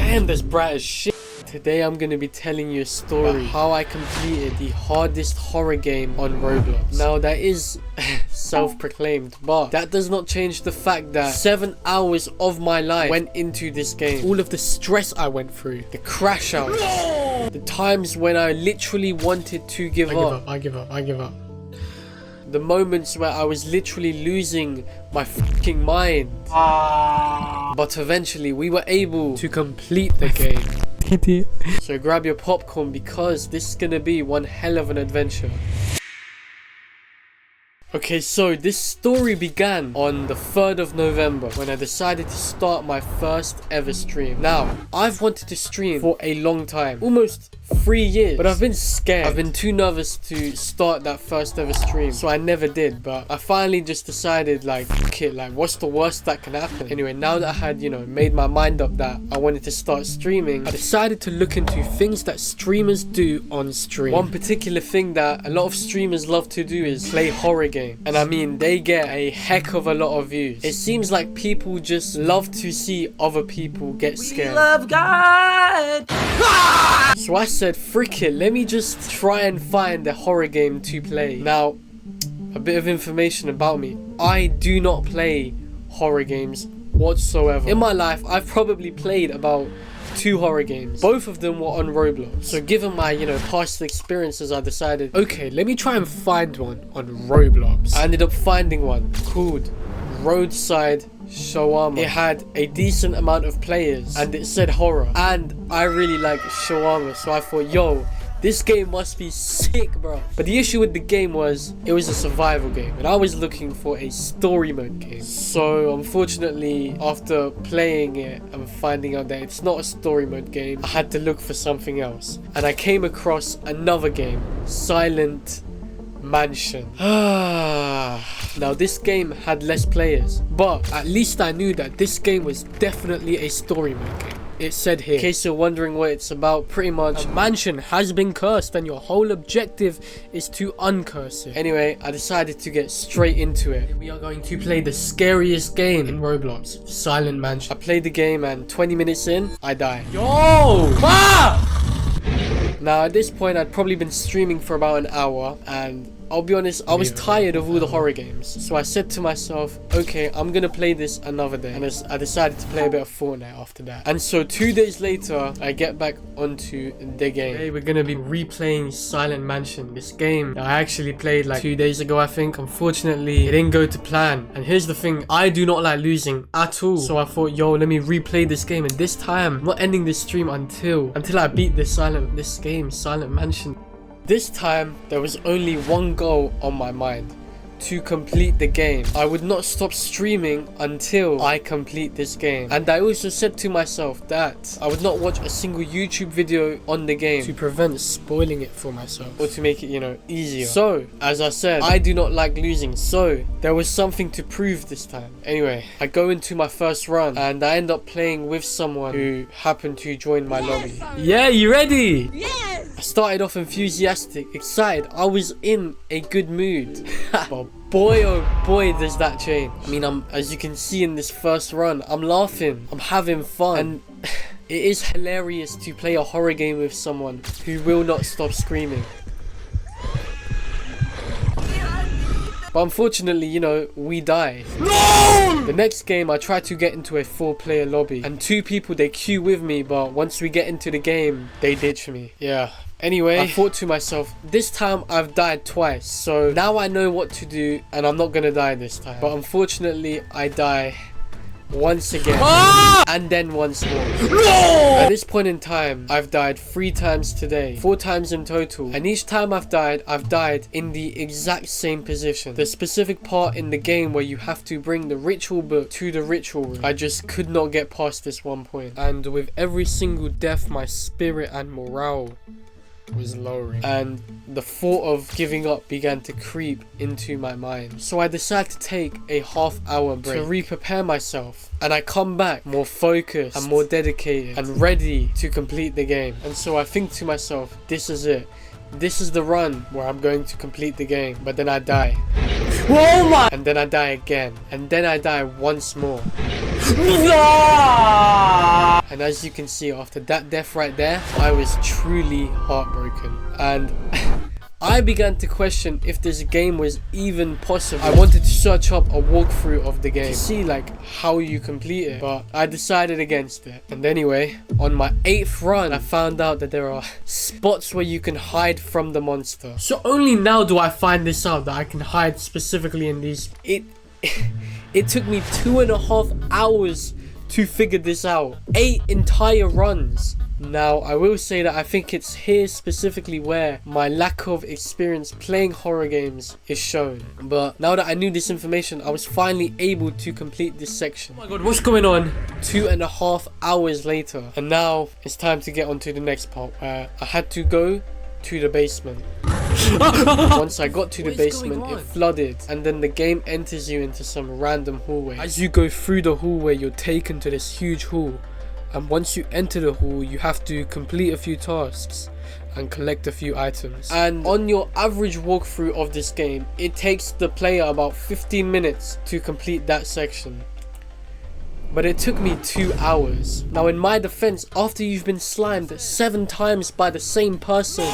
Damn, that's bright as shit. Today I'm going to be telling you a story about how I completed the hardest horror game on Roblox. Now that is self-proclaimed, but that does not change the fact that 7 hours of my life went into this game. All of the stress I went through, the crash outs, the times when I literally wanted to give up. I give up. The moments where I was literally losing my fucking mind. But eventually we were able to complete the game. Idiot. So grab your popcorn because this is gonna be one hell of an adventure. Okay, so this story began on the 3rd of November when I decided to start my first ever stream. Now, I've wanted to stream for a long time, almost 3 years, but I've been scared. I've been too nervous to start that first ever stream, so I never did. But I finally just decided, like, fuck it, like, what's the worst that can happen? Anyway, now that I had, made my mind up that I wanted to start streaming, I decided to look into things that streamers do on stream. One particular thing that a lot of streamers love to do is play horror games. And I mean, they get a heck of a lot of views. It seems like people just love to see other people get scared. We love God! So I said, frick it, let me just try and find a horror game to play. Now, a bit of information about me. I do not play horror games whatsoever. In my life, I've probably played about 2 horror games. Both of them were on Roblox. So given my, past experiences, I decided, okay, let me try and find one on Roblox. I ended up finding one called Roadside Shawarma. It had a decent amount of players and it said horror. And I really like shawarma, so I thought, yo, this game must be sick, bro. But the issue with the game was, it was a survival game and I was looking for a story mode game. So unfortunately, after playing it and finding out that it's not a story mode game, I had to look for something else. And I came across another game, Silent Mansion. Now this game had less players, but at least I knew that this game was definitely a story mode game. It said here, in case you're wondering what it's about, pretty much a mansion has been cursed and your whole objective is to uncurse it. Anyway, I decided to get straight into it. We are going to play the scariest game in Roblox, Silent Mansion. I played the game and 20 minutes in, I died. Yo! Ah! Now at this point I'd probably been streaming for about an hour and I'll be honest, I was tired of all the horror games. So I said to myself, okay, I'm gonna play this another day. And I decided to play a bit of Fortnite after that. And so 2 days later, I get back onto the game. Today we're gonna be replaying Silent Mansion. This game that I actually played like 2 days ago, I think. Unfortunately, it didn't go to plan. And here's the thing, I do not like losing at all. So I thought, yo, let me replay this game. And this time, I'm not ending this stream until I beat this game, Silent Mansion. This time, there was only one goal on my mind: to complete the game. I would not stop streaming until I complete this game. And I also said to myself that I would not watch a single YouTube video on the game to prevent spoiling it for myself, or to make it, easier. So, as I said, I do not like losing, so there was something to prove this time. Anyway, I go into my first run and I end up playing with someone who happened to join my lobby. Yeah, you ready? Yes! I started off enthusiastic, excited. I was in a good mood. But boy, oh boy, does that change. I mean, as you can see in this first run, I'm laughing, I'm having fun. And it is hilarious to play a horror game with someone who will not stop screaming. But unfortunately, we die. No! The next game, I tried to get into a 4-player lobby. And 2 people, they queue with me, but once we get into the game, they ditch me. Yeah. Anyway, I thought to myself, this time I've died twice. So now I know what to do and I'm not gonna die this time. But unfortunately, I die once again. And then once more. No! At this point in time, I've died 3 times today. 4 times in total. And each time I've died in the exact same position. The specific part in the game where you have to bring the ritual book to the ritual room. I just could not get past this one point. And with every single death, my spirit and morale was lowering, and the thought of giving up began to creep into my mind. So I decided to take a half-hour break to re-prepare myself, and I come back more focused and more dedicated and ready to complete the game. And so I think to myself, this is it. This is the run where I'm going to complete the game. But then I die. Oh my! And then I die again. And then I die once more. And And as you can see, after that death right there, I was truly heartbroken. And I began to question if this game was even possible. I wanted to search up a walkthrough of the game to see like how you complete it, but I decided against it. And anyway, on my 8th run, I found out that there are spots where you can hide from the monster. So only now do I find this out, that I can hide specifically in these. It took me 2.5 hours to figure this out. 8 entire runs. Now, I will say that I think it's here specifically where my lack of experience playing horror games is shown. But now that I knew this information, I was finally able to complete this section. Oh my god, what's going on? 2.5 hours later. And now it's time to get on to the next part, where I had to go to the basement. Once I got to the basement, it flooded, and then the game enters you into some random hallway. As you go through the hallway, you're taken to this huge hall. And once you enter the hall, you have to complete a few tasks and collect a few items. And on your average walkthrough of this game, it takes the player about 15 minutes to complete that section. But it took me 2 hours. Now in my defense, after you've been slimed 7 times by the same person,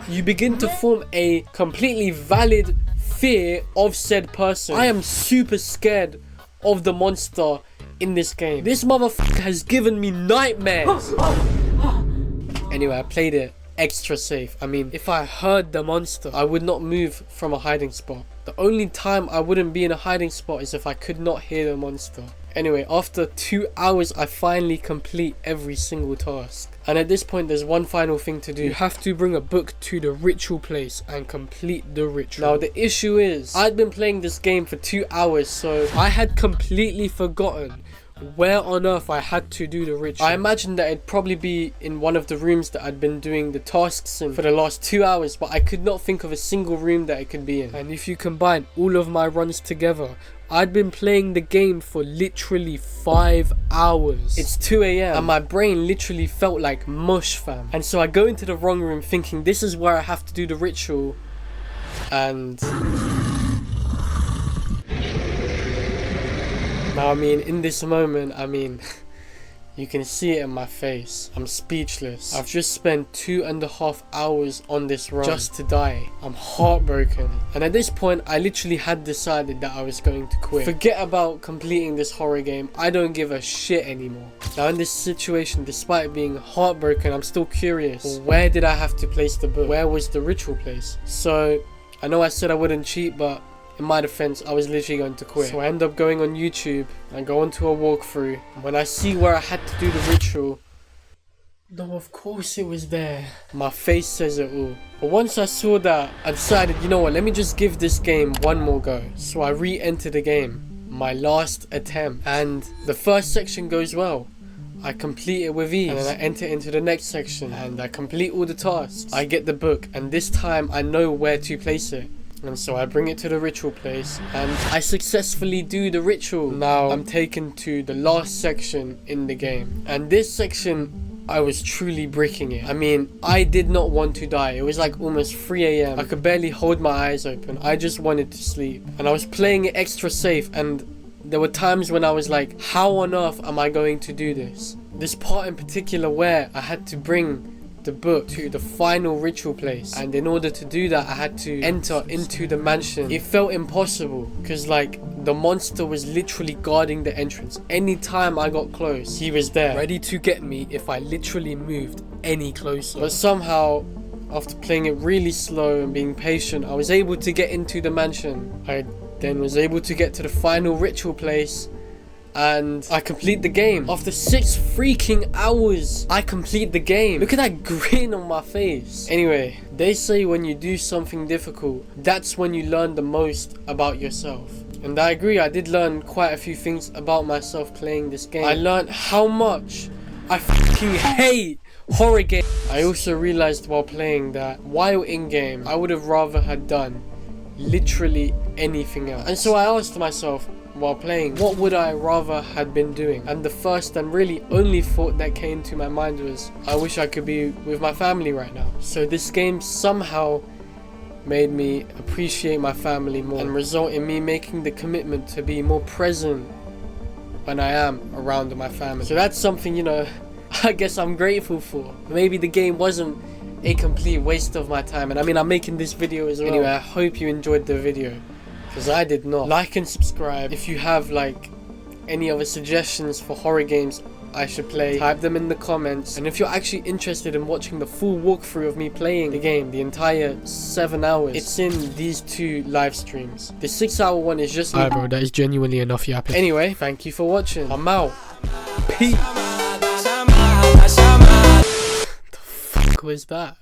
you begin to form a completely valid fear of said person. I am super scared of the monster in this game. This motherfucker has given me nightmares. Anyway, I played it extra safe. I mean, if I heard the monster, I would not move from a hiding spot. The only time I wouldn't be in a hiding spot is if I could not hear the monster. Anyway, after 2 hours, I finally complete every single task. And at this point, there's one final thing to do. You have to bring a book to the ritual place and complete the ritual. Now, the issue is, I'd been playing this game for 2 hours, so I had completely forgotten where on earth I had to do the ritual. I imagined that it'd probably be in one of the rooms that I'd been doing the tasks in for the last 2 hours, but I could not think of a single room that it could be in. And if you combine all of my runs together, I'd been playing the game for literally 5 hours. It's 2 AM and my brain literally felt like mush, fam. And so I go into the wrong room thinking this is where I have to do the ritual, and now, I mean, in this moment, I mean, you can see it in my face. I'm speechless. I've just spent 2.5 hours on this run just to die. I'm heartbroken. And at this point, I literally had decided that I was going to quit. Forget about completing this horror game. I don't give a shit anymore. Now, in this situation, despite being heartbroken, I'm still curious. Well, where did I have to place the book? Where was the ritual place? So, I know I said I wouldn't cheat, but in my defense, I was literally going to quit. So I end up going on YouTube and go onto a walkthrough. And when I see where I had to do the ritual, no, of course it was there. My face says it all. But once I saw that, I decided, you know what, let me just give this game one more go. So I re-entered the game, my last attempt. And the first section goes well. I complete it with ease, and then I enter into the next section and I complete all the tasks. I get the book, and this time I know where to place it. And so I bring it to the ritual place and I successfully do the ritual. Now I'm taken to the last section in the game, and this section I was truly bricking it. I mean, I did not want to die. It was like almost 3 AM. I could barely hold my eyes open. I just wanted to sleep, and I was playing it extra safe, and there were times when I was like, how on earth am I going to do this? This part in particular where I had to bring the book to the final ritual place, and in order to do that I had to enter into the mansion. It felt impossible because like the monster was literally guarding the entrance. Anytime I got close, he was there ready to get me if I literally moved any closer. But somehow, after playing it really slow and being patient, I was able to get into the mansion. I then was able to get to the final ritual place, and I complete the game. After 6 freaking hours, I complete the game. Look at that grin on my face. Anyway, they say when you do something difficult, that's when you learn the most about yourself. And I agree, I did learn quite a few things about myself playing this game. I learned how much I fucking hate horror games. I also realized while playing that while in game, I would have rather had done literally anything else. And so I asked myself, while playing, what would I rather had been doing? And the first and really only thought that came to my mind was, I wish I could be with my family right now. So this game somehow made me appreciate my family more, and result in me making the commitment to be more present when I am around with my family. So that's something, you know, I guess I'm grateful for. Maybe the game wasn't a complete waste of my time, and I mean, I'm making this video as well. Anyway, I hope you enjoyed the video, because I did not. Like and subscribe. If you have like any other suggestions for horror games I should play, type them in the comments. And if you're actually interested in watching the full walkthrough of me playing the game, the entire 7 hours, it's in these 2 live streams. The 6-hour one is just... Alright bro, that is genuinely enough yapping. Anyway, thank you for watching. I'm out. Peace. What the fuck was that?